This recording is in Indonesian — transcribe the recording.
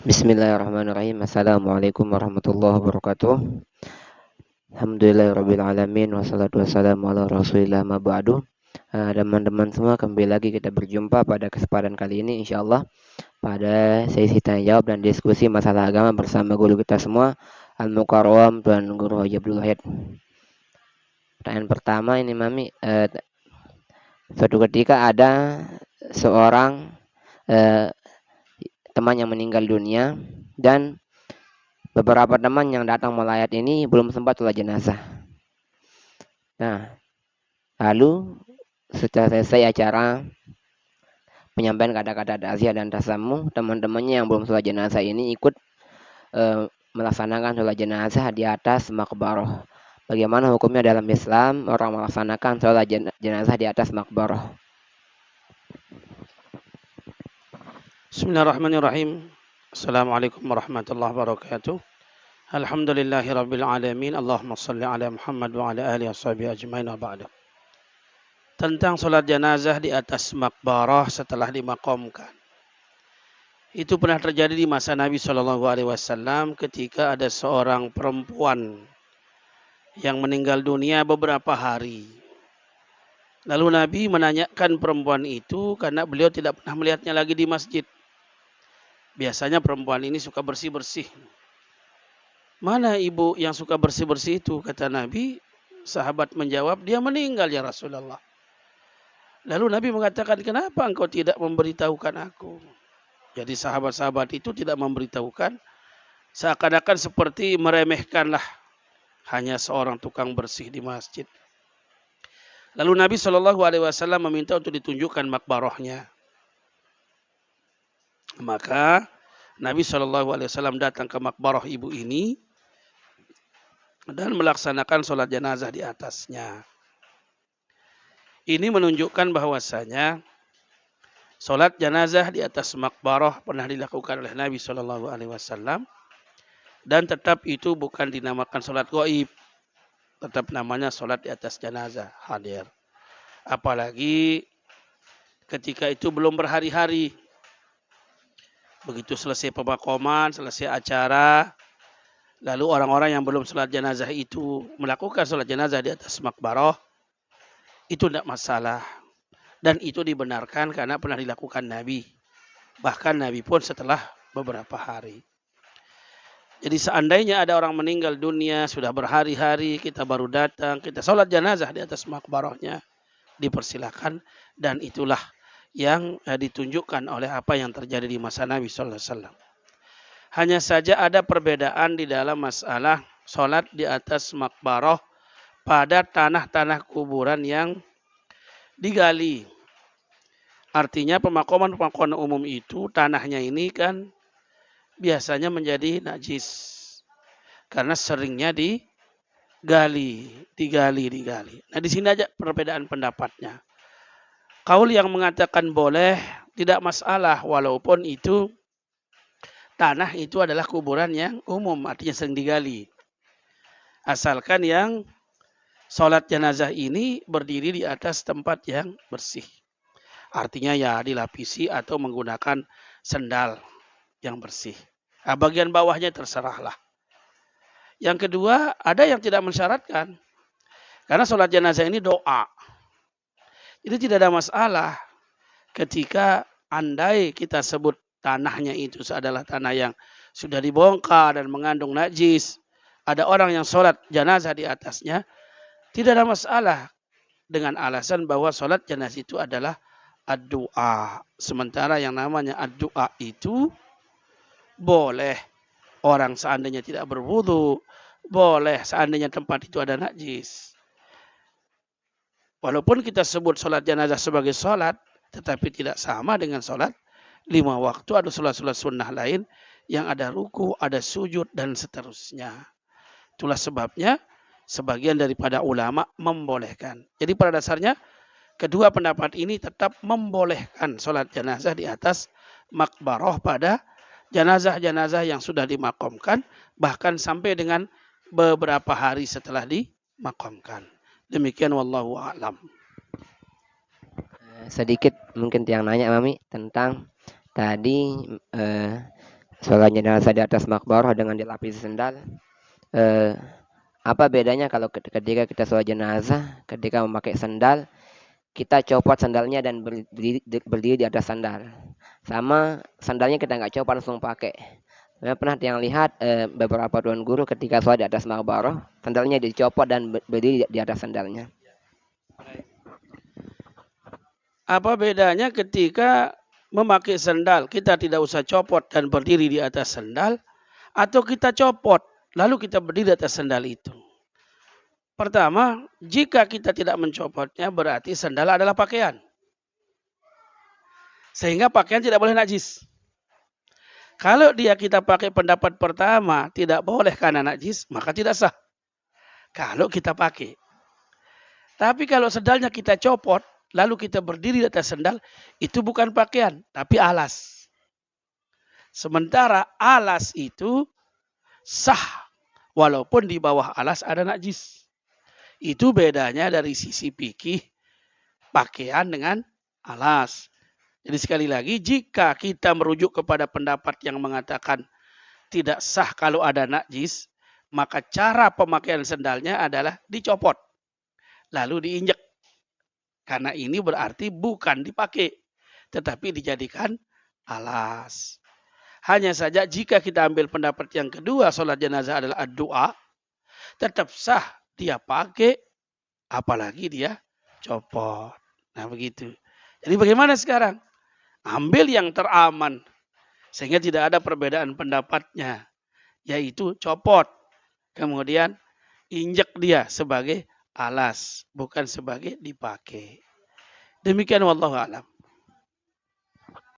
Bismillahirrahmanirrahim. Assalamualaikum warahmatullahi wabarakatuh. Alhamdulillahirabbil alamin wassalatu wassalamu ala Rasulillah ma ba'du. Teman-teman semua, kembali lagi kita berjumpa pada kesempatan kali ini insyaallah pada sesi tanya jawab dan diskusi masalah agama bersama guru kita semua Al-Mukarram dan Guru Haji Abdul Wahid. Pertanyaan pertama ini Mami, suatu ketika ada seorang teman yang meninggal dunia dan beberapa teman yang datang melayat ini belum sempat sholat jenazah. Nah, lalu setelah selesai acara penyampaian kata-kata takziah dan tasamu, teman-temannya yang belum sholat jenazah ini ikut melaksanakan sholat jenazah di atas makbaroh. Bagaimana hukumnya dalam Islam orang melaksanakan sholat jenazah di atas makbaroh? Bismillahirrahmanirrahim. Assalamualaikum warahmatullahi wabarakatuh. Alhamdulillahi rabbil alamin. Allahumma salli ala Muhammad wa ala alihi washabihi ajmain wa ba'du. Tentang salat jenazah di atas makbarah setelah dimakamkan. Itu pernah terjadi di masa Nabi SAW ketika ada seorang perempuan yang meninggal dunia beberapa hari. Lalu Nabi menanyakan perempuan itu karena beliau tidak pernah melihatnya lagi di masjid. Biasanya perempuan ini suka bersih-bersih. Mana ibu yang suka bersih-bersih itu? Kata Nabi. Sahabat menjawab, dia meninggal ya Rasulullah. Lalu Nabi mengatakan, kenapa engkau tidak memberitahukan aku? Jadi sahabat-sahabat itu tidak memberitahukan. Seakan-akan seperti meremehkanlah hanya seorang tukang bersih di masjid. Lalu Nabi SAW meminta untuk ditunjukkan makbarahnya. Maka Nabi SAW datang ke makbarah ibu ini dan melaksanakan sholat jenazah di atasnya. Ini menunjukkan bahwasanya sholat jenazah di atas makbarah pernah dilakukan oleh Nabi SAW dan tetap itu bukan dinamakan sholat gaib, tetap namanya sholat di atas jenazah hadir. Apalagi ketika itu belum berhari-hari. Begitu selesai pemakaman, selesai acara, lalu orang-orang yang belum sholat jenazah itu melakukan sholat jenazah di atas makbarah, itu tidak masalah. Dan itu dibenarkan karena pernah dilakukan Nabi. Bahkan Nabi pun setelah beberapa hari. Jadi seandainya ada orang meninggal dunia, sudah berhari-hari, kita baru datang, kita sholat jenazah di atas makbarahnya, dipersilakan. Dan itulah yang ditunjukkan oleh apa yang terjadi di masa Nabi SAW. Hanya saja ada perbedaan di dalam masalah sholat di atas makbarah pada tanah-tanah kuburan yang digali. Artinya pemakaman-pemakaman umum itu tanahnya ini kan biasanya menjadi najis. Karena seringnya digali. Nah di sini aja perbedaan pendapatnya. Kaul yang mengatakan boleh tidak masalah walaupun itu tanah itu adalah kuburan yang umum, artinya sering digali. Asalkan yang sholat jenazah ini berdiri di atas tempat yang bersih. Artinya ya dilapisi atau menggunakan sendal yang bersih. Nah, bagian bawahnya terserahlah. Yang kedua, ada yang tidak mensyaratkan. Karena sholat jenazah ini doa. Jadi tidak ada masalah ketika andai kita sebut tanahnya itu adalah tanah yang sudah dibongkar dan mengandung najis. Ada orang yang sholat jenazah di atasnya. Tidak ada masalah dengan alasan bahwa sholat jenazah itu adalah ad-du'a. Sementara yang namanya ad-du'a itu boleh orang seandainya tidak berwudu, boleh seandainya tempat itu ada najis. Walaupun kita sebut sholat jenazah sebagai sholat, tetapi tidak sama dengan sholat 5 waktu, ada sholat-sholat sunnah lain yang ada ruku, ada sujud, dan seterusnya. Itulah sebabnya sebagian daripada ulama membolehkan. Jadi pada dasarnya kedua pendapat ini tetap membolehkan sholat jenazah di atas makbarah pada jenazah-jenazah yang sudah dimakamkan, bahkan sampai dengan beberapa hari setelah dimakamkan. Demikian wallahu a'lam. Sedikit mungkin yang nanya Mami tentang tadi sholat jenazah di atas makbarah dengan dilapisi sendal. Apa bedanya kalau ketika kita sholat jenazah, ketika memakai sandal, kita copot sandalnya dan berdiri di atas sandal. Sama sandalnya kita nggak copot langsung pakai. Saya pernah yang lihat beberapa tuan guru ketika sholat di atas makbarah, sandalnya dicopot dan berdiri di atas sandalnya. Apa bedanya ketika memakai sandal, kita tidak usah copot dan berdiri di atas sandal, atau kita copot, lalu kita berdiri di atas sandal itu? Pertama, jika kita tidak mencopotnya, berarti sandal adalah pakaian. Sehingga pakaian tidak boleh najis. Kalau kita pakai pendapat pertama, tidak boleh karena najis, maka tidak sah. Kalau kita pakai. Tapi kalau sandalnya kita copot, lalu kita berdiri di atas sandal, itu bukan pakaian, tapi alas. Sementara alas itu sah, walaupun di bawah alas ada najis. Itu bedanya dari sisi fikih pakaian dengan alas. Jadi sekali lagi, jika kita merujuk kepada pendapat yang mengatakan tidak sah kalau ada najis, maka cara pemakaian sandalnya adalah dicopot, lalu diinjak. Karena ini berarti bukan dipakai, tetapi dijadikan alas. Hanya saja jika kita ambil pendapat yang kedua, sholat jenazah adalah doa, tetap sah dia pakai, apalagi dia copot. Nah begitu. Jadi bagaimana sekarang? Ambil yang teraman, sehingga tidak ada perbedaan pendapatnya, yaitu copot. Kemudian injak dia sebagai alas, bukan sebagai dipakai. Demikian wallahu a'lam.